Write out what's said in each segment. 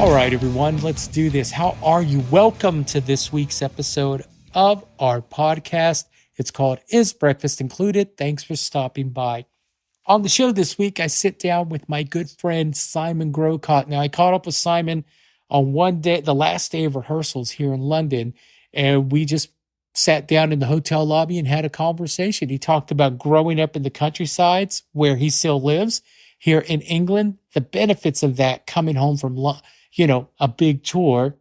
All right, everyone, let's do this. How are you? Welcome to this week's episode of our podcast. It's called Is Breakfast Included? Thanks for stopping by. On the show this week, I sit down with my good friend, Simon Grocott. Now, I caught up with Simon on one day, the last day of rehearsals here in London, and we just sat down in the hotel lobby and had a conversation. He talked about growing up in the countrysides where he still lives here in England, the benefits of that coming home from, a big tour,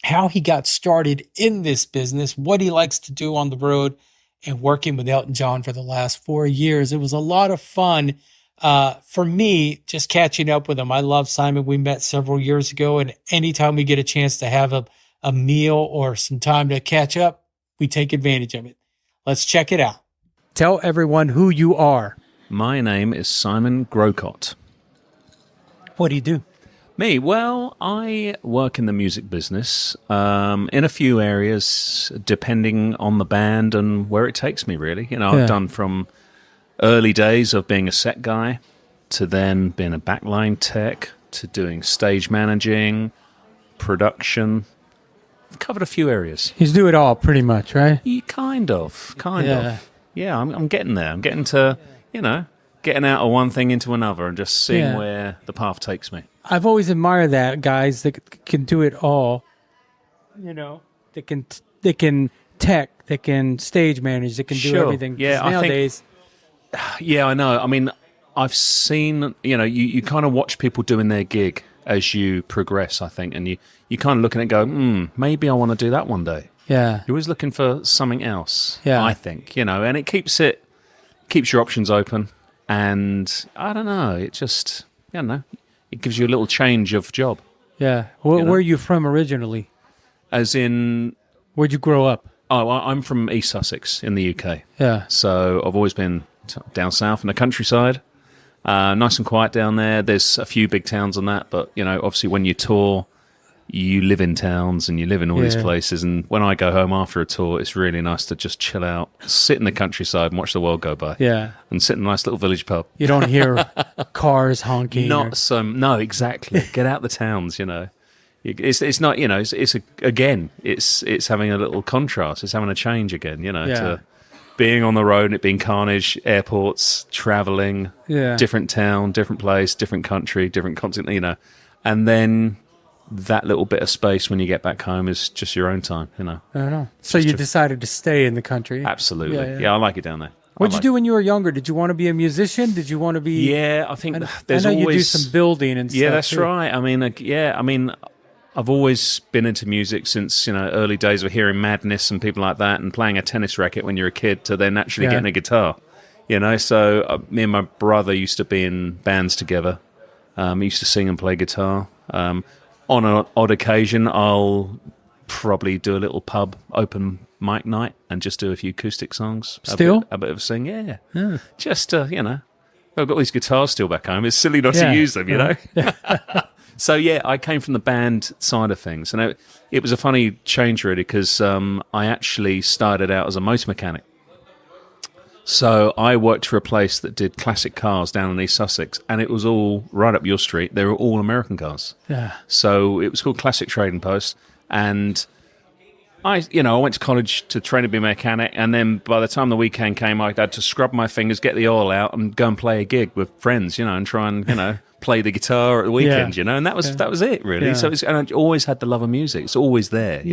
how he got started in this business, what he likes to do on the road, and working with Elton John for the last 4 years. It was a lot of fun for me just catching up with him. I love Simon. We met several years ago, and anytime we get a chance to have a meal or some time to catch up, we take advantage of it. Let's check it out. Tell everyone who you are. My name is Simon Grocott. What do you do? Me? Well, I work in the music business in a few areas, depending on the band and where it takes me, really. I've done from early days of being a set guy to then being a backline tech to doing stage managing, production. I've covered a few areas. He's do it all pretty much, right? Kind of. Yeah, I'm getting there. I'm getting to, getting out of one thing into another and just seeing where the path takes me. I've always admired that guys that can do it all. They can tech, they can stage manage, they can do everything. Yeah, nowadays. I know. I mean, I've seen, you kind of watch people doing their gig as you progress, I think, and you kind of look at it and go, maybe I want to do that one day. Yeah. You're always looking for something else, yeah. I think, and it keeps your options open, and I don't know, it just, it gives you a little change of job. Yeah. Where are you from originally? As in... Where'd you grow up? Oh, I'm from East Sussex in the UK. Yeah. So I've always been down south in the countryside. Nice and quiet down there. There's a few big towns on that, but, obviously when you tour, you live in towns and you live in all these places. And when I go home after a tour, it's really nice to just chill out, sit in the countryside and watch the world go by. Yeah. And sit in a nice little village pub. You don't hear cars honking. No, exactly. Get out the towns, It's not, it's having a little contrast. It's having a change again, to being on the road and it being carnage, airports, traveling, different town, different place, different country, different continent, and then that little bit of space when you get back home is just your own time, I don't know. So you decided to stay in the country? Absolutely. Yeah, I like it down there. What did you do when you were younger? Did you want to be a musician? Did you want to be... Yeah, I think there's always... you do some building and stuff. Yeah, that's right. I've always been into music since, early days of hearing Madness and people like that and playing a tennis racket when you're a kid to then actually getting a guitar, So me and my brother used to be in bands together. We used to sing and play guitar. On an odd occasion, I'll probably do a little pub open mic night and just do a few acoustic songs. Still? A bit of a sing, yeah. Just, I've got these guitars still back home. It's silly not to use them, So, I came from the band side of things. And it was a funny change, really, because I actually started out as a motor mechanic. So I worked for a place that did classic cars down in East Sussex, and it was all right up your street. They were all American cars. Yeah. So it was called Classic Trading Post, and I went to college to train to be a mechanic, and then by the time the weekend came, I had to scrub my fingers, get the oil out, and go and play a gig with friends, and try and play the guitar at the weekend, and that was it really. So and I always had the love of music. It's always there.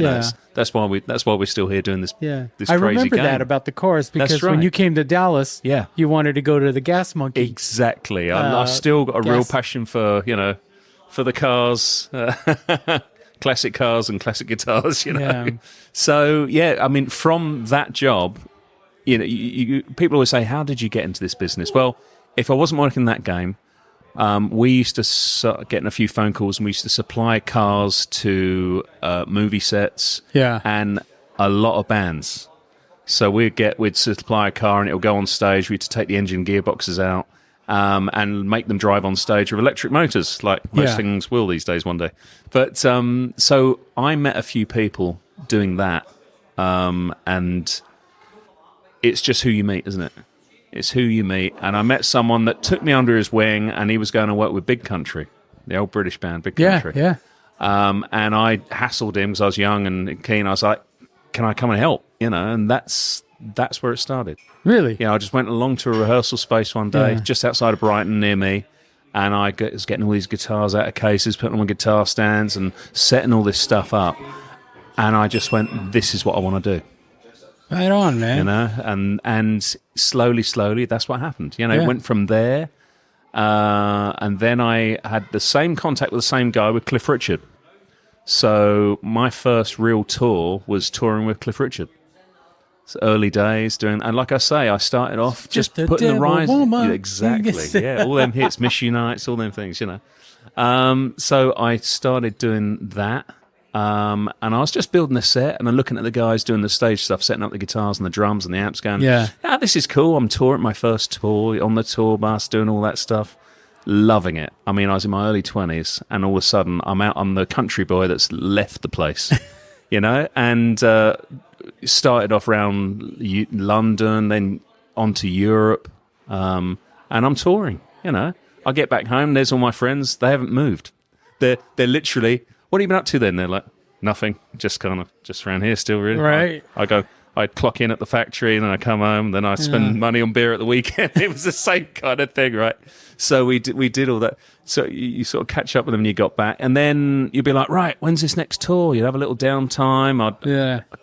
That's why we're still here doing this. Yeah, this I crazy remember game. that about the chorus because when you came to Dallas, you wanted to go to the Gas Monkey. Exactly. I've still got a real passion for for the cars. Classic cars and classic guitars, So from that job, people always say, "How did you get into this business?" Well, if I wasn't working that game, we used to get a few phone calls, and we used to supply cars to movie sets, and a lot of bands. So we'd supply a car, and it would go on stage. We had to take the engine gearboxes out. And make them drive on stage with electric motors, like most things will these days one day. But so I met a few people doing that, and it's just who you meet, isn't it? It's who you meet. And I met someone that took me under his wing, and he was going to work with Big Country, the old British band, Big Country. And I hassled him because I was young and keen. I was like, can I come and help? And that's where it started. Really? I just went along to a rehearsal space one day, just outside of Brighton near me, and I was getting all these guitars out of cases, putting them on guitar stands and setting all this stuff up. And I just went, this is what I want to do. Right on, man. And slowly, that's what happened. It went from there, and then I had the same contact with the same guy, with Cliff Richard. So my first real tour was touring with Cliff Richard. It's early days and like I say, I started off just putting the rise. Exactly, all them hits, Miss Unites, all them things, So I started doing that. And I was just building a set, and I'm looking at the guys doing the stage stuff, setting up the guitars and the drums and the amps, going, this is cool. I'm touring my first tour, on the tour bus, doing all that stuff, loving it. I mean, I was in my early 20s, and all of a sudden I'm out on the country boy that's left the place, and started off around London, then on to Europe, and I'm touring, I get back home, there's all my friends, they haven't moved. They're literally... What have you been up to then? They're like, nothing, just around here still, really. Right. I'd clock in at the factory, and then I come home, then I spend money on beer at the weekend. It was the same kind of thing, right? So we did all that. So you sort of catch up with them when you got back, and then you'd be like, right, when's this next tour? You'd have a little downtime. I'd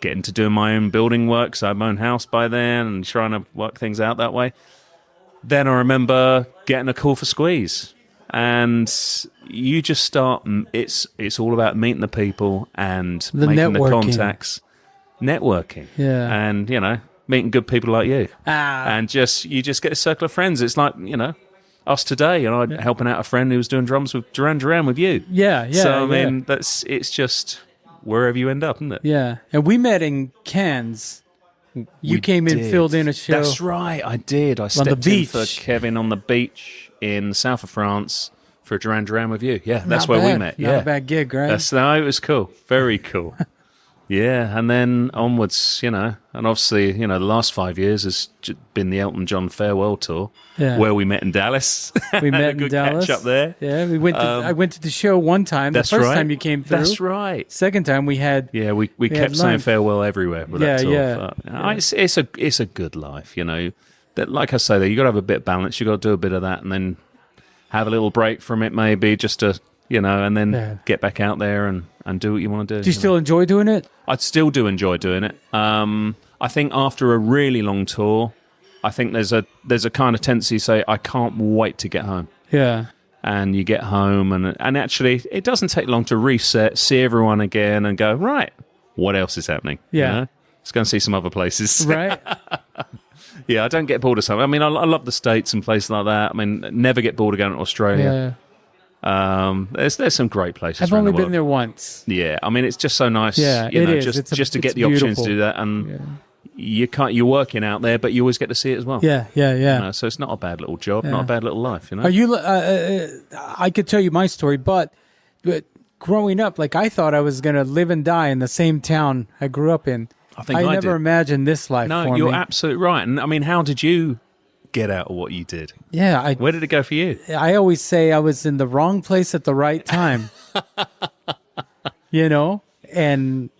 get into doing my own building work, so I had my own house by then, and trying to work things out that way. Then I remember getting a call for Squeeze. And you just start, it's all about meeting the people and making the contacts, networking. Yeah. And, meeting good people like you. And you just get a circle of friends. It's like, us today, I'm helping out a friend who was doing drums with Duran Duran with you. Yeah. So, I mean, it's just wherever you end up, isn't it? Yeah. And we met in Cannes. You came in, filled in a show. That's right, I did. I stepped in for Kevin on the beach in the south of France for Duran Duran with you. Yeah, that's where we met. Not a bad gig, right? It was cool. Very cool. Yeah, and then onwards, and obviously, the last 5 years has been the Elton John farewell tour, where we met in Dallas. We met in Dallas. Catch up there. Yeah, we went. I went to the show one time. That's the first right. time you came through. That's right. Second time we had. Yeah, we kept saying farewell everywhere with that tour. Yeah. It's a good life, That, like I say, you got to have a bit of balance. You got to do a bit of that, and then have a little break from it, maybe just to. And then get back out there and do what you want to do. Do you still enjoy doing it? I still do enjoy doing it. I think after a really long tour, I think there's a kind of tendency to say, I can't wait to get home. Yeah. And you get home, and actually, it doesn't take long to reset, see everyone again, and go, right, what else is happening? Yeah. Let's go and see some other places. Right. Yeah, I don't get bored of something. I mean, I love the States and places like that. I mean, never get bored of going to Australia. Yeah. There's some great places. I've only been there once. Yeah, I mean it's just so nice. Yeah, it is. Just to get the opportunity to do that, and you're working out there, but you always get to see it as well. Yeah. So it's not a bad little job, not a bad little life. Are you? I could tell you my story, but growing up, like I thought I was going to live and die in the same town I grew up in. I never imagined this life. No, you're absolutely right. And I mean, how did you get out of what you did? Yeah. Where did it go for you? I always say I was in the wrong place at the right time, and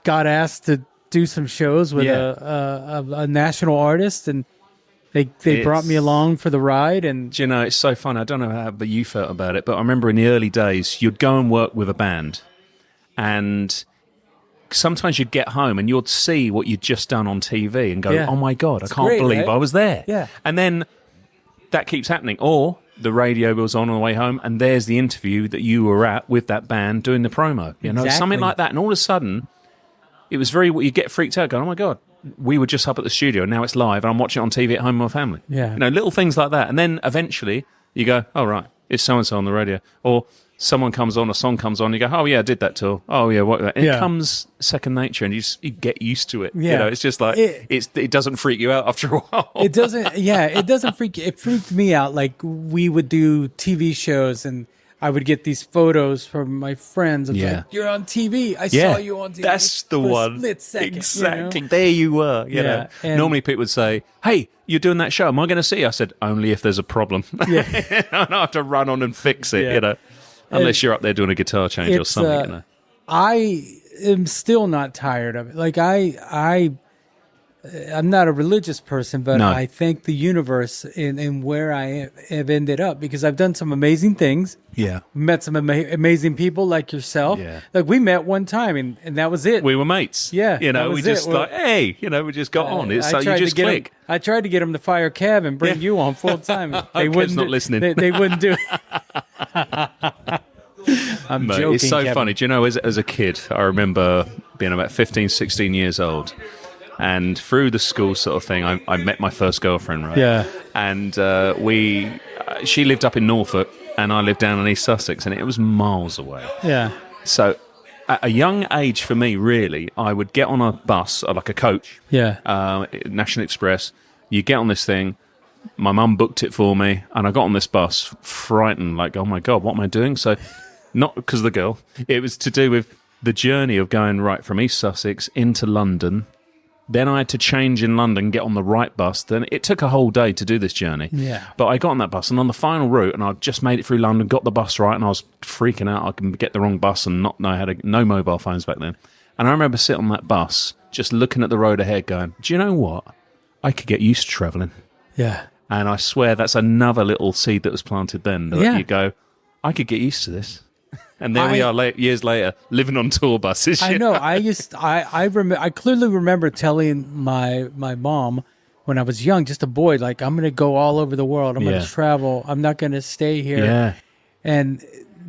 got asked to do some shows with a national artist, and they brought me along for the ride. And do it's so fun. I don't know how but you felt about it, but I remember in the early days, you'd go and work with a band, and sometimes you'd get home and you'd see what you'd just done on TV and go, oh my God, I can't believe I was there. Yeah. And then that keeps happening. Or the radio was on the way home and there's the interview that you were at with that band doing the promo, something like that. And all of a sudden, it was you get freaked out going, oh my God, we were just up at the studio and now it's live and I'm watching it on TV at home with my family. Yeah. Little things like that. And then eventually you go, oh right, it's so-and-so on the radio. Or someone comes on, a song comes on, you go, oh yeah, I did that tour. Oh yeah, what? And it comes second nature, and you get used to it. Yeah. It's just like it doesn't freak you out after a while. It doesn't. Yeah, it doesn't freak. It freaked me out. Like we would do TV shows, and I would get these photos from my friends. Of like, you're on TV. I saw you on TV. That's the one. Split second. Exactly. There you were. You know. Normally people would say, hey, you're doing that show. Am I going to see? I said, only if there's a problem. Yeah. I don't have to run on and fix it. Unless you're up there doing a guitar change or something. I am still not tired of it. Like I'm not a religious person, but I thank the universe in where I have ended up, because I've done some amazing things. Yeah. Met some amazing people like yourself. Yeah. Like we met one time and that was it. We were mates. Yeah. We just hey, we just got on. It's so you just click. I tried to get him to fire Kev and bring you on full time. They wouldn't. Not listening. They wouldn't do it. I'm joking. It's so Kevin. funny. Do you know, as a kid, I remember being about 15, 16 years old. And through the school sort of thing, I met my first girlfriend, right? Yeah. And she lived up in Norfolk, and I lived down in East Sussex, and it was miles away. Yeah. So at a young age for me, really, I would get on a bus, like a coach, National Express. You get on this thing. My mum booked it for me, and I got on this bus, frightened, like, oh my God, what am I doing? So not because of the girl. It was to do with the journey of going right from East Sussex into London. Then I had to change in London, get on the right bus. Then it took a whole day to do this journey. Yeah. But I got on that bus, and on the final route, and I just made it through London, got the bus right, and I was freaking out. I can get the wrong bus and not know how to. No mobile phones back then. And I remember sitting on that bus, just looking at the road ahead, going, "Do you know what? I could get used to travelling." Yeah. And I swear that's another little seed that was planted then. That you go, I could get used to this. And there we are, years later, living on tour buses. I know. I clearly remember telling my mom when I was young, just a boy, like, I'm going to go all over the world. I'm going to travel. I'm not going to stay here. Yeah. And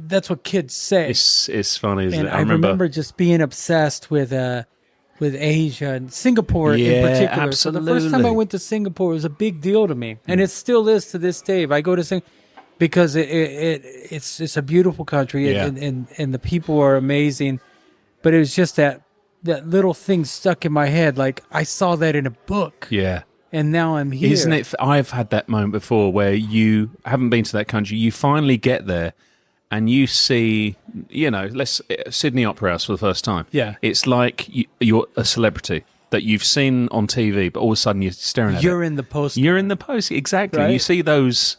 that's what kids say. It's funny, isn't and it? I remember just being obsessed with Asia and Singapore in particular. Absolutely. So the first time I went to Singapore, it was a big deal to me. And it still is to this day. If I go to Singapore, because it's a beautiful country, and the people are amazing, but it was just that little thing stuck in my head. Like, I saw that in a book, and now I'm here. Isn't it? I've had that moment before where you haven't been to that country. You finally get there, and you see, Sydney Opera House for the first time. Yeah, it's like you're a celebrity that you've seen on TV, but all of a sudden you're staring at it. You're in the post. You're in the post, exactly. Right? You see those,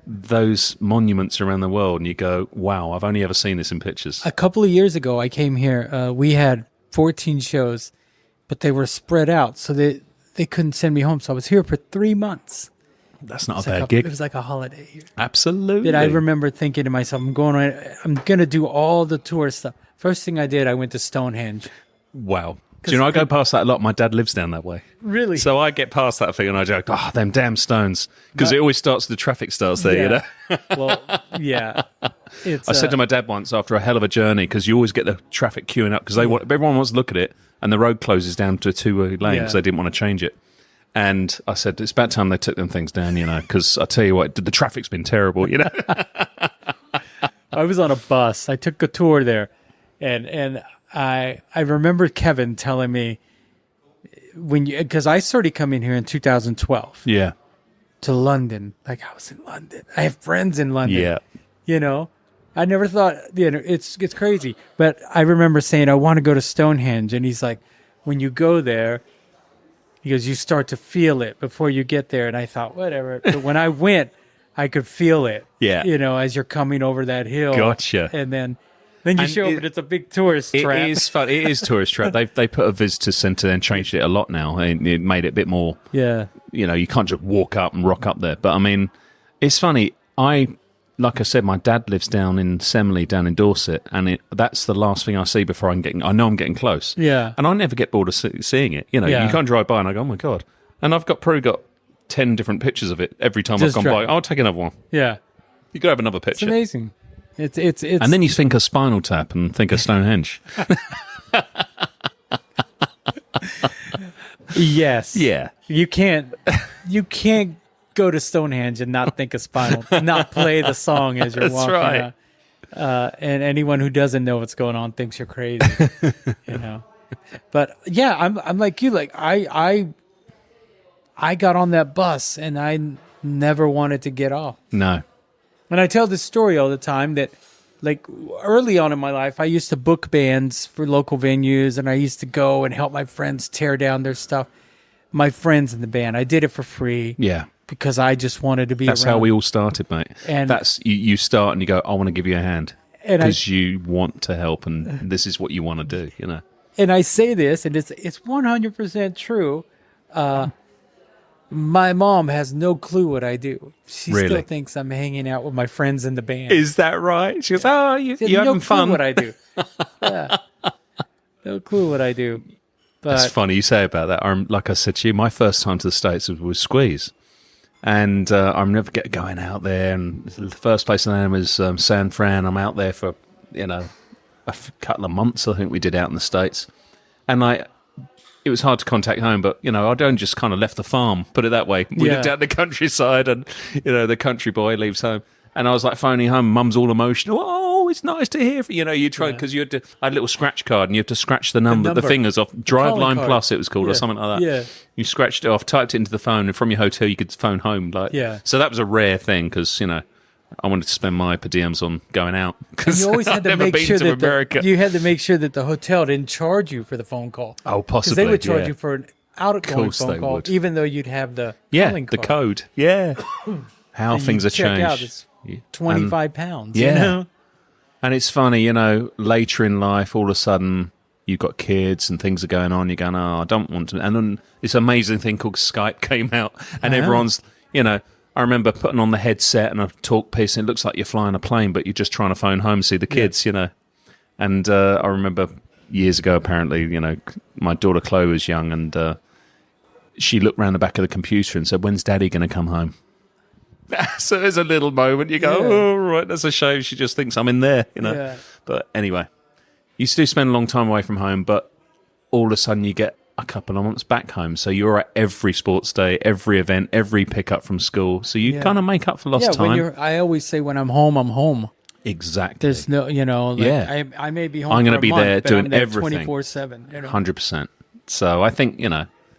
those monuments around the world, and you go, wow, I've only ever seen this in pictures. A couple of years ago, I came here. We had 14 shows, but they were spread out, so they couldn't send me home. So I was here for 3 months. That's not a bad gig. It was like a holiday here. Absolutely. I remember thinking to myself, I'm going to do all the tourist stuff. First thing I did, I went to Stonehenge. Wow. Do you know, I go past that a lot. My dad lives down that way. Really? So I get past that thing and I joke, them damn stones. Because it always starts, the traffic starts there, Well, yeah. I said to my dad once after a hell of a journey, because you always get the traffic queuing up, because everyone wants to look at it, and the road closes down to a two-way lane because they didn't want to change it. And I said, it's about time they took them things down, because I tell you what, the traffic's been terrible, I was on a bus. I took a tour there, and I remember Kevin telling me because I started coming here in 2012. Yeah. To London. Like, I was in London. I have friends in London. Yeah. I never thought, it's crazy. But I remember saying, I want to go to Stonehenge. And he's like, when you go there, he goes, you start to feel it before you get there. And I thought, whatever. But when I went, I could feel it. Yeah. As you're coming over that hill. Gotcha. And then you show up and it's a big tourist trap. It is fun. It is tourist trap. They put a visitor centre and changed it a lot now. And it made it a bit more. Yeah. You can't just walk up and rock up there. But I mean, it's funny. Like I said, my dad lives down in Semley, down in Dorset, and that's the last thing I see before I know I'm getting close. Yeah. And I never get bored of seeing it. You can't drive by and I go, oh my God. And I've probably got 10 different pictures of it every time I've gone by. I'll take another one. Yeah. You could have another picture. It's amazing. It's and then you think of Spinal Tap and think of Stonehenge. Yes. Yeah. You can't go to Stonehenge and not think of Spinal, not play the song as you're walking. That's right. And anyone who doesn't know what's going on thinks you're crazy. But yeah, I'm like you. Like I got on that bus and I never wanted to get off. No. And I tell this story all the time that, like, early on in my life, I used to book bands for local venues, and I used to go and help my friends tear down their stuff. My friends in the band, I did it for free. Yeah. because I just wanted to be That's around. how we all started, mate. And that's you start and you go, I want to give you a hand because you want to help, and this is what you want to do, you know. And I say this, and it's 100% true. My mom has no clue what I do. She still thinks I'm hanging out with my friends in the band. Is that right? She goes, "Oh, you're having fun." No clue what I do. Yeah. No clue what I do. But it's funny you say about that. Like I said to you, my first time to the States was Squeeze. And I'm never going out there. And the first place I landed was San Fran. I'm out there for, a couple of months, I think we did out in the States. And it was hard to contact home, but, I'd only just kind of left the farm, put it that way. We lived out in the countryside and, the country boy leaves home. And I was like phoning home, mum's all emotional. Oh, it's nice to hear from you. You tried because I had a little scratch card and you have to scratch the number, the fingers off. Drive Line Plus, it was called, or something like that. Yeah. You scratched it off, typed it into the phone, and from your hotel you could phone home. So that was a rare thing because, I wanted to spend my per diems on going out because you always had to make sure that America. You had to make sure that the hotel didn't charge you for the phone call. Oh, possibly. Because they would charge you for an outgoing phone call, would. even though you'd have the calling card. The code. Yeah. How things have changed. Out, it's £25. Yeah. And it's funny, later in life, all of a sudden you've got kids and things are going on. You're going, I don't want to. And then this amazing thing called Skype came out, and everyone's, I remember putting on the headset and a talk piece, and it looks like you're flying a plane, but you're just trying to phone home, see the kids, And I remember years ago, apparently, my daughter Chloe was young, and she looked around the back of the computer and said, "When's Daddy going to come home?" So there's a little moment, you go, "Oh, right, that's a shame. She just thinks I'm in there, Yeah. But anyway, you still spend a long time away from home, but all of a sudden you get a couple of months back home. So you're at every sports day, every event, every pickup from school. So you kind of make up for lost time. I always say when I'm home, I'm home. Exactly. There's no, I may be home. I'm going to be there doing everything. 24/7. 100%. So I think,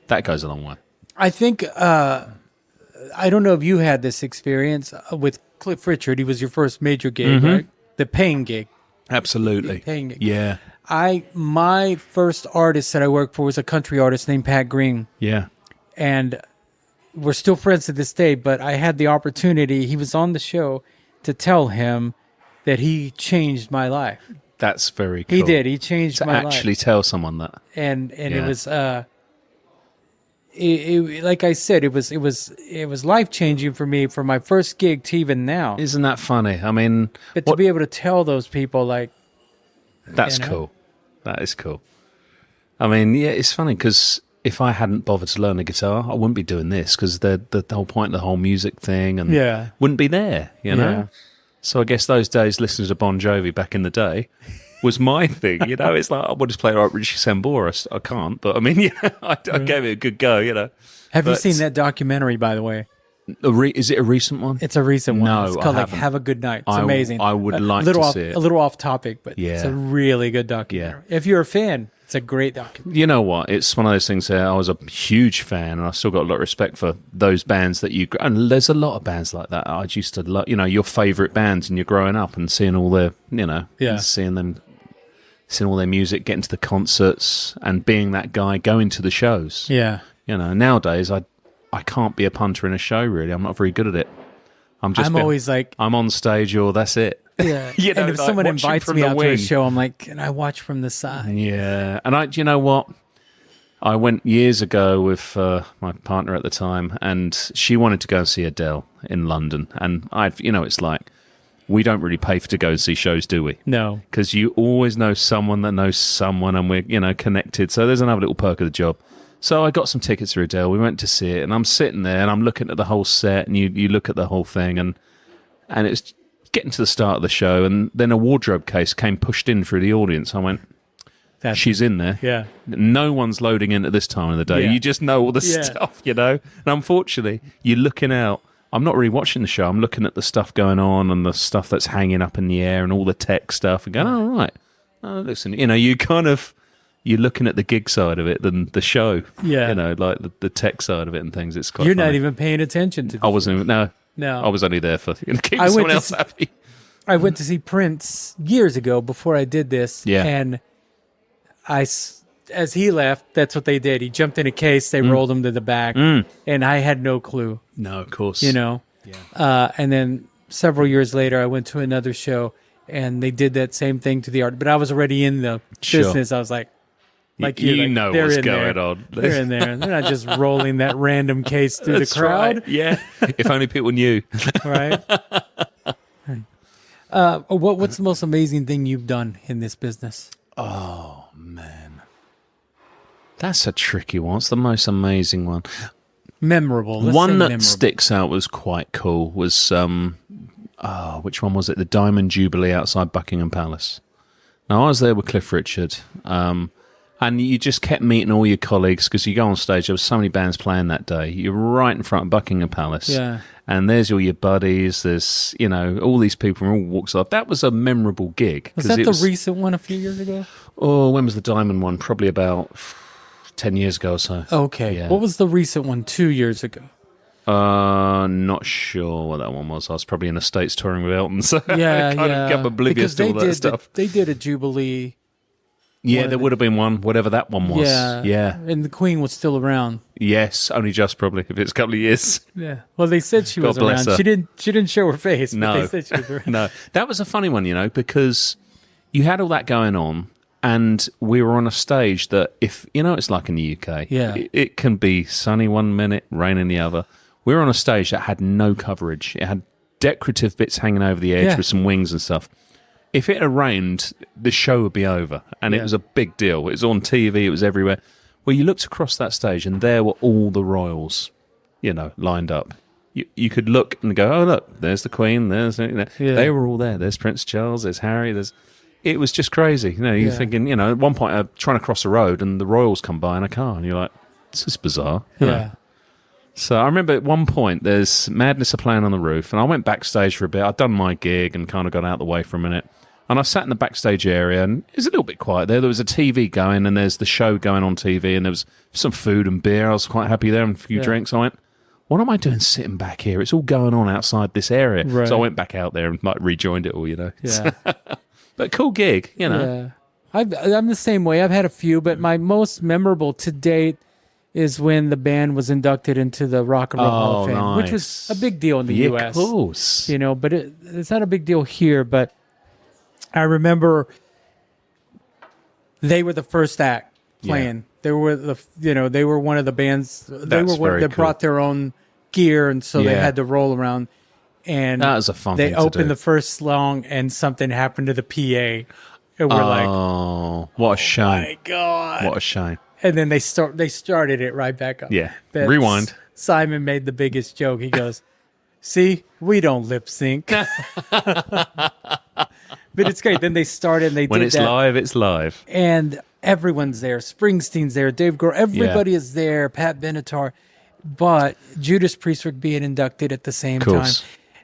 that goes a long way. I think, I don't know if you had this experience with Cliff Richard. He was your first major gig, right? The paying gig. Absolutely. The paying gig. Yeah. My first artist that I worked for was a country artist named Pat Green. Yeah. And we're still friends to this day, but I had the opportunity, he was on the show, to tell him that he changed my life. That's very cool. He did. He changed my life. To actually tell someone that. And it was like I said, it was life-changing for me from my first gig to even now. Isn't that funny? I mean, but to be able to tell those people, that's cool. That is cool. I mean, yeah, it's funny because if I hadn't bothered to learn the guitar, I wouldn't be doing this because the whole point of the whole music thing and wouldn't be there, Yeah. So I guess those days listening to Bon Jovi back in the day was my thing, It's like, I would just play like Richie Sambora. I can't, but I mean, I gave it a good go, Have you seen that documentary, by the way? Is it a recent one? It's a recent one. No, it's called Have a Good Night. It's amazing. I would like to see it. A little off topic, but it's a really good documentary. If you're a fan, it's a great documentary. You know what? It's one of those things there. I was a huge fan, and I still got a lot of respect for those bands that you... And there's a lot of bands like that. I used to love, your favourite bands, and you're growing up and seeing all their, seeing all their music, getting to the concerts, and being that guy going to the shows. Yeah. Nowadays, I can't be a punter in a show, really. I'm not very good at it. I'm always like... I'm on stage or that's it. Yeah. And if someone invites me out to a show, I'm like, can I watch from the side? Yeah. And you know what? I went years ago with my partner at the time, and she wanted to go and see Adele in London. And it's like, we don't really pay to go and see shows, do we? No. Because you always know someone that knows someone, and we're, connected. So there's another little perk of the job. So I got some tickets for Adele. We went to see it, and I'm sitting there, and I'm looking at the whole set, and you look at the whole thing, and it's getting to the start of the show, and then a wardrobe case came pushed in through the audience. I went, she's in there. Yeah. No one's loading in at this time of the day. Yeah. You just know all the stuff, And unfortunately, you're looking out. I'm not really watching the show. I'm looking at the stuff going on and the stuff that's hanging up in the air and all the tech stuff and going, oh, right. Oh, listen, you kind of... You're looking at the gig side of it than the show. Yeah. Like the tech side of it and things. It's quite You're funny. Not even paying attention to this. I wasn't even, no. I was only there for keep someone else happy. I went to see Prince years ago before I did this. Yeah. And I as he left, that's what they did. He jumped in a case. They rolled him to the back, and I had no clue. No, of course. Yeah. And then several years later, I went to another show, and they did that same thing to the art. But I was already in the business. I was like you know what's going on. They're in there. They're not just rolling that random case through the crowd. Right. Yeah. If only people knew. Right. What's the most amazing thing you've done in this business? Oh, man. That's a tricky one. It's the most amazing one. Memorable. One that sticks out was quite cool was, which one was it? The Diamond Jubilee outside Buckingham Palace. Now, I was there with Cliff Richard, and you just kept meeting all your colleagues because you go on stage. There was so many bands playing that day. You're right in front of Buckingham Palace. Yeah. And there's all your buddies. There's, all these people from all walks of life. That was a memorable gig. Was that the recent one a few years ago? Oh, when was the Diamond one? Probably about 10 years ago or so. Okay. Yeah. What was the recent one 2 years ago? Not sure what that one was. I was probably in the States touring with Elton, so I got oblivious to all that stuff. They did a Jubilee. Yeah, there would have been one, whatever that one was. Yeah. And the Queen was still around. Yes, only just probably, if it's a couple of years. Yeah. Well, they said she was around. Her. She didn't show her face, no. But they said she was around. No. That was a funny one, because you had all that going on, and we were on a stage that, if, it's like in the UK. Yeah. It can be sunny one minute, rain in the other. We were on a stage that had no coverage. It had decorative bits hanging over the edge with some wings and stuff. If it had rained, the show would be over, and it was a big deal. It was on TV, it was everywhere. Well, you looked across that stage, and there were all the royals, lined up. You could look and go, oh, look, there's the Queen, They were all there. There's Prince Charles, there's Harry, It was just crazy. You're thinking, at one point, I'm trying to cross the road, and the royals come by in a car, and you're like, this is bizarre. Yeah. So I remember at one point, there's Madness are playing on the roof, and I went backstage for a bit. I'd done my gig and kind of got out of the way for a minute. And I sat in the backstage area, and it was a little bit quiet there. There was a TV going, and there's the show going on TV, and there was some food and beer. I was quite happy there, and a few drinks. I went, what am I doing sitting back here? It's all going on outside this area. Right. So I went back out there and rejoined it all, Yeah. But cool gig, Yeah. I'm the same way. I've had a few, but my most memorable to date is when the band was inducted into the Rock and Roll Hall of Fame, which was a big deal in the U.S. Of course. But it's not a big deal here. But I remember they were the first act playing. They were they were one of the bands. They brought their own gear, and so they had to roll around. And that was a fun thing to do. They opened the first song, and something happened to the PA, and we're like, "Oh, what a shame! My God, what a shame!" And then they started it right back up. Yeah, rewind. Simon made the biggest joke. He goes, "See, we don't lip sync." But it's great. Then they started, and when it's live, it's live, and everyone's there. Springsteen's there. Dave Grohl. Everybody is there. Pat Benatar, but Judas Priest were being inducted at the same time,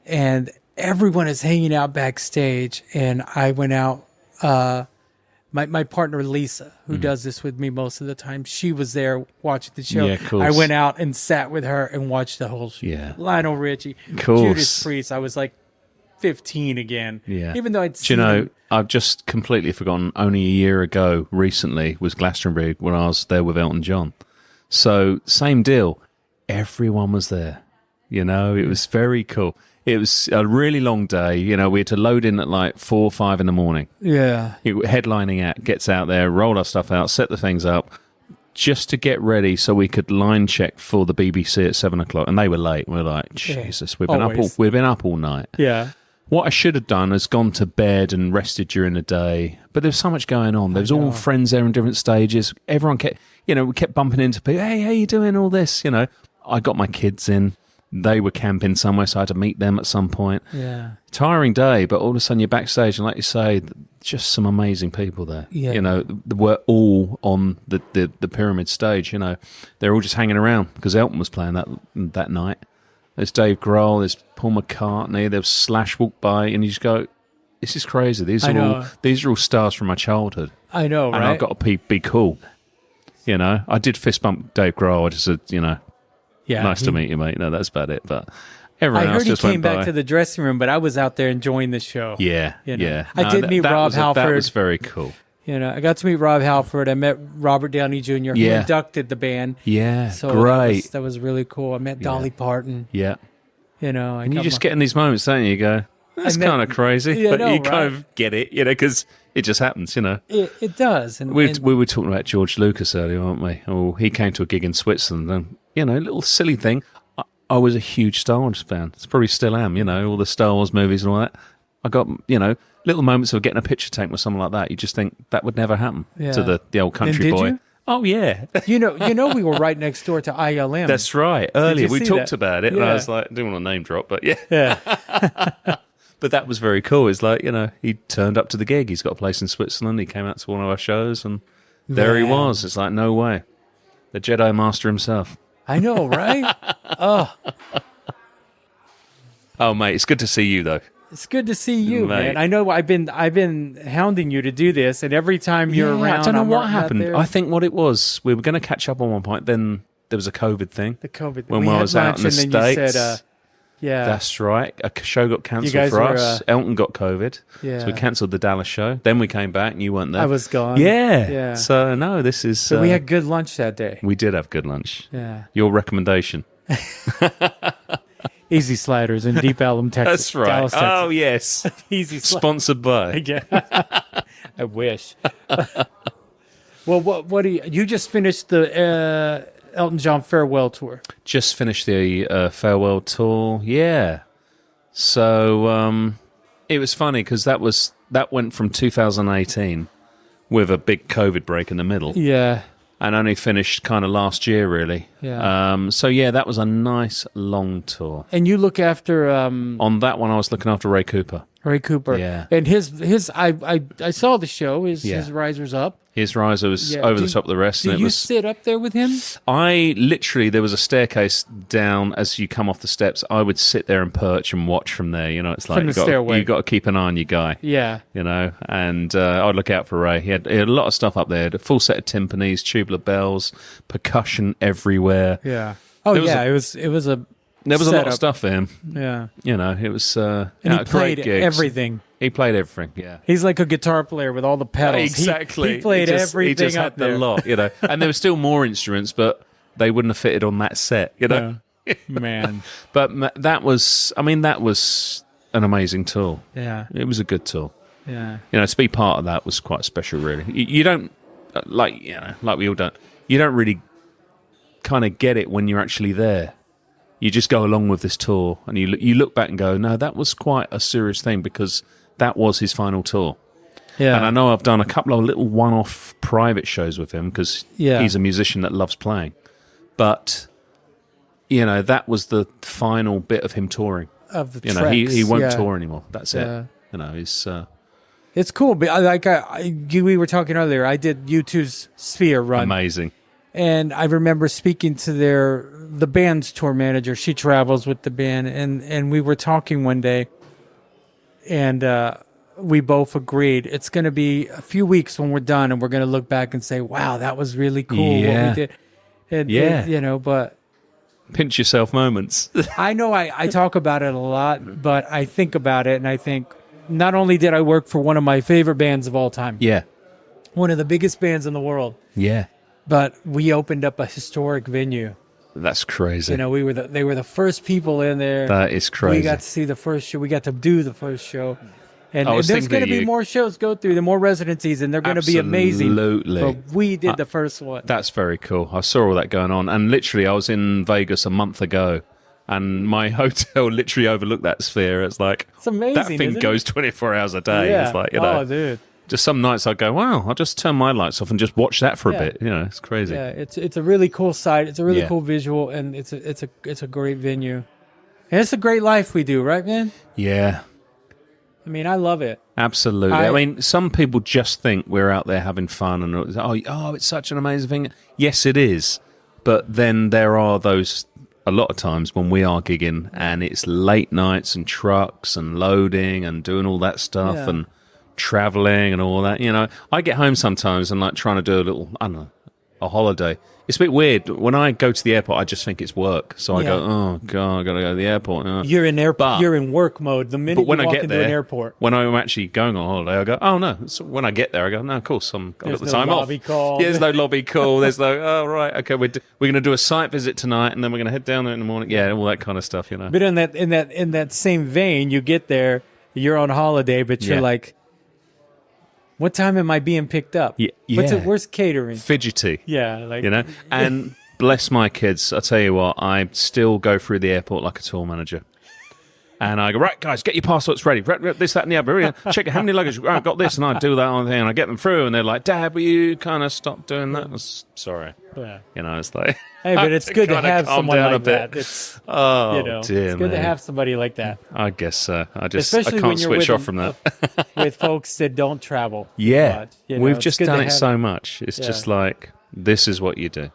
and everyone is hanging out backstage. And I went out. My partner Lisa, who does this with me most of the time, she was there watching the show. Yeah, cool. I went out and sat with her and watched the whole show. Yeah. Lionel Richie, Judas Priest. I was like 15 again. Yeah. Even though I'd seen him. I've just completely forgotten. Only a year ago, recently, was Glastonbury when I was there with Elton John. So same deal. Everyone was there. It was very cool. It was a really long day. We had to load in at like 4 or 5 in the morning. Yeah. Headlining act gets out there, roll our stuff out, set the things up, just to get ready so we could line check for the BBC at 7 o'clock. And they were late. We're like, Jesus, we've been up all night. Yeah. What I should have done is gone to bed and rested during the day. But there was so much going on. There was all friends there in different stages. Everyone kept, we kept bumping into people. Hey, how you doing? All this, I got my kids in. They were camping somewhere, so I had to meet them at some point. Yeah. Tiring day, but all of a sudden you're backstage, and like you say, just some amazing people there. Yeah. We're all on the pyramid stage, They're all just hanging around because Elton was playing that night. There's Dave Grohl, there's Paul McCartney, there's Slash walked by, and you just go, this is crazy. These are all stars from my childhood. I know, and right? I've got to be cool. I did fist bump Dave Grohl. I just said, nice to meet you, mate. No, that's about it. But everyone else just went by. I heard he came back to the dressing room, but I was out there enjoying the show. Yeah, yeah. I did meet Rob Halford. That was very cool. You know, I got to meet Rob Halford. I met Robert Downey Jr., who inducted the band. Yeah, so great. That was really cool. I met Dolly Parton. Yeah. You know, and you just get in these moments, don't you? You go, that's kind of crazy, but you kind of get it, you know, because it just happens, you know. It does. And we were talking about George Lucas earlier, weren't we? Oh, he came to a gig in Switzerland, and you know, a little silly thing. I was a huge Star Wars fan. Probably still am, you know, all the Star Wars movies and all that. I got, you know, little moments of getting a picture taken with someone like that. You just think that would never happen to the old country boy. You? Oh yeah, you know, we were right next door to ILM. That's right. Earlier we talked about it, and I was like, I didn't want to name drop, but yeah. But that was very cool. It's like, you know, he turned up to the gig. He's got a place in Switzerland. He came out to one of our shows, and there he was. It's like, no way, the Jedi Master himself. I know, right? Oh, mate, it's good to see you though. It's good to see you, man. I know I've been hounding you to do this, and every time you're around, I don't know what happened. I think what it was, we were going to catch up on one point. Then there was a COVID thing. The COVID thing. When I was out in the States. You said, that's right. A show got cancelled for us. Elton got COVID. Yeah. So we cancelled the Dallas show. Then we came back and you weren't there. I was gone. Yeah. So, no, this is... So we had good lunch that day. We did have good lunch. Yeah. Your recommendation. Easy Sliders in Deep Ellum, Texas. That's right. Dallas, Texas. Oh, yes. Easy Sliders. Sponsored by. Yeah. I wish. Well, what do you just finished the Elton John farewell tour? Just finished the farewell tour. Yeah. So it was funny because that went from 2018 with a big COVID break in the middle. Yeah. And only finished kind of last year, really. Yeah. So, yeah, that was a nice, long tour. And you look after... On that one, I was looking after Ray Cooper. Ray Cooper. Yeah. And his I saw the show. His Riser's Up. His riser was over the top of the rest. Did you sit up there with him? There was a staircase down as you come off the steps. I would sit there and perch and watch from there. You know, it's like you've got to keep an eye on your guy. Yeah. You know, and I'd look out for Ray. He had a lot of stuff up there. A full set of timpanis, tubular bells, percussion everywhere. Yeah. Oh, it was a... There was a lot of stuff for him. Yeah. You know, it was and he played everything. He played everything, yeah. He's like a guitar player with all the pedals. Exactly. He played everything. He just had the lot, you know. And there were still more instruments, but they wouldn't have fitted on that set, you know. Yeah. Man. But that was an amazing tour. Yeah. It was a good tour. Yeah. You know, to be part of that was quite special, really. You don't, like we all don't, you don't really kind of get it when you're actually there. You just go along with this tour, and you look back and go, no, that was quite a serious thing because that was his final tour. Yeah. And I know I've done a couple of little one-off private shows with him because he's a musician that loves playing. But, you know, that was the final bit of him touring. Of the tracks. He won't tour anymore. That's it. You know, it's cool. But we were talking earlier, I did U2's Sphere run. Amazing. And I remember speaking to the band's tour manager. She travels with the band, and we were talking one day, and we both agreed it's going to be a few weeks when we're done, and we're going to look back and say, "Wow, that was really cool what we did." And, you know, but pinch yourself moments. I know I talk about it a lot, but I think about it, and I think not only did I work for one of my favorite bands of all time, one of the biggest bands in the world, but we opened up a historic venue. That's crazy. You know, they were the first people in there. That is crazy. We got to see the first show. We got to do the first show. And there's going to be more shows go through, the more residencies, and they're going to be amazing. Absolutely. But we did the first one. That's very cool. I saw all that going on. And literally, I was in Vegas a month ago, and my hotel literally overlooked that Sphere. It's like, it's amazing, that thing goes 24 hours a day. Yeah. It's like, you know. Oh, dude. Just some nights I go, wow, I'll just turn my lights off and just watch that for a bit. You know, it's crazy. Yeah, it's a really cool site. It's a really cool visual, and it's a great venue. And it's a great life we do, right, man? Yeah. I mean, I love it. Absolutely. I mean, some people just think we're out there having fun and, oh, it's such an amazing thing. Yes, it is. But then there are those, a lot of times when we are gigging and it's late nights and trucks and loading and doing all that stuff and traveling and all that. You know, I get home sometimes and like trying to do a little, I don't know, a holiday. It's a bit weird. When I go to the airport, I just think it's work. So I go, oh, God, I got to go to the airport. You're in work mode the minute you walk into an airport. When I'm actually going on holiday, I go, oh, no. So when I get there, I go, no, of course, I've got the time off. Call. Yeah, there's no lobby call. There's no, oh, right, okay, we're going to do a site visit tonight, and then we're going to head down there in the morning. Yeah, all that kind of stuff, you know. But in that same vein, you get there, you're on holiday, but you're like, what time am I being picked up? Yeah. Where's catering? Fidgety. Yeah, like you know, and bless my kids. I tell you what, I still go through the airport like a tour manager. And I go, right, guys, get your passports ready. This, that, and the other. Check how many luggage. Right, I've got this, and I do that on thing, and I get them through, and they're like, Dad, will you kind of stop doing that? Sorry. Yeah. You know, it's like... Hey, but it's good to have someone like that. It's, dear, it's good to have somebody like that. I guess so. Especially I can't switch off from that. With folks that don't travel. Yeah. Much, we've just done it so much. It's just like, this is what you do.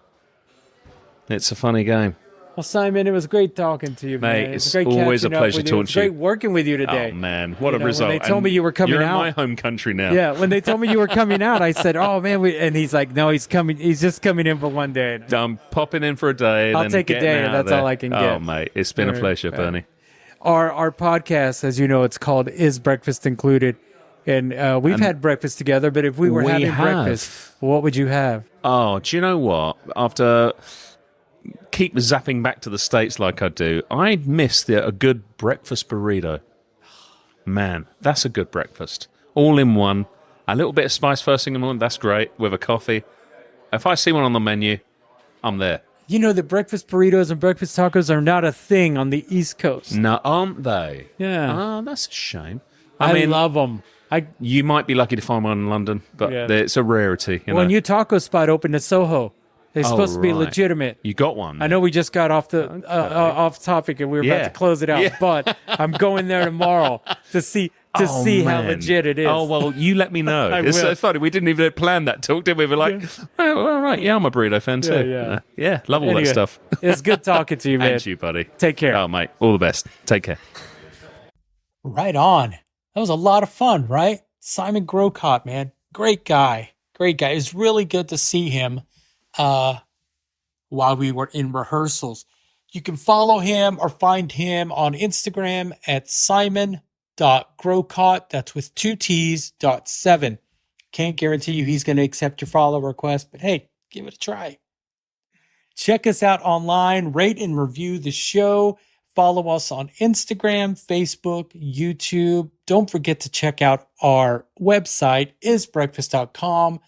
It's a funny game. Well, Simon, it was great talking to you, mate. man. It's always a pleasure talking to you. It's great working with you today. Oh, man. What a result. When they told me you were coming you're out. You're in my home country now. Yeah, when they told me you were coming out, I said, oh, man. And he's like, no, he's coming. He's just coming in for one day. I'm popping in for a day. I'll take a day, and that's all I can get. Oh, mate. It's been a pleasure, Bernie. Our podcast, as you know, it's called Is Breakfast Included? And we've had breakfast together, but if we were having breakfast, what would you have? Oh, do you know what? After... keep zapping back to the States like I do, I miss a good breakfast burrito. Man, that's a good breakfast. All in one. A little bit of spice first thing in the morning, that's great, with a coffee. If I see one on the menu, I'm there. You know that breakfast burritos and breakfast tacos are not a thing on the East Coast. No, aren't they? Yeah. Oh, that's a shame. I mean, love them. You might be lucky to find one in London, but it's a rarity. Well, a new taco spot opened at Soho. They're supposed to be legitimate. You got one. I know we just got off the off topic and we were about to close it out, but I'm going there tomorrow to see how legit it is. Oh, well, you let me know. It's so funny. We didn't even plan that talk, did we? We were like, oh, all right, I'm a burrito fan too. Yeah, love all that stuff. It's good talking to you, man. And you, buddy. Take care. Oh, mate, all the best. Take care. Right on. That was a lot of fun, right? Simon Grocott, man. Great guy. It was really good to see him while we were in rehearsals. You can follow him or find him on Instagram at simon.grocott. That's with 2 T's, .7. Can't guarantee you he's going to accept your follow request, but hey, give it a try. Check us out online, rate and review the show. Follow us on Instagram, Facebook, YouTube. Don't forget to check out our website, isbreakfast.com.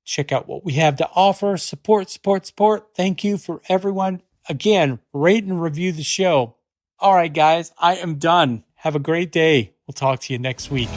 Check out what we have to offer. Support. Thank you for everyone. Again, rate and review the show. All right, guys, I am done. Have a great day. We'll talk to you next week.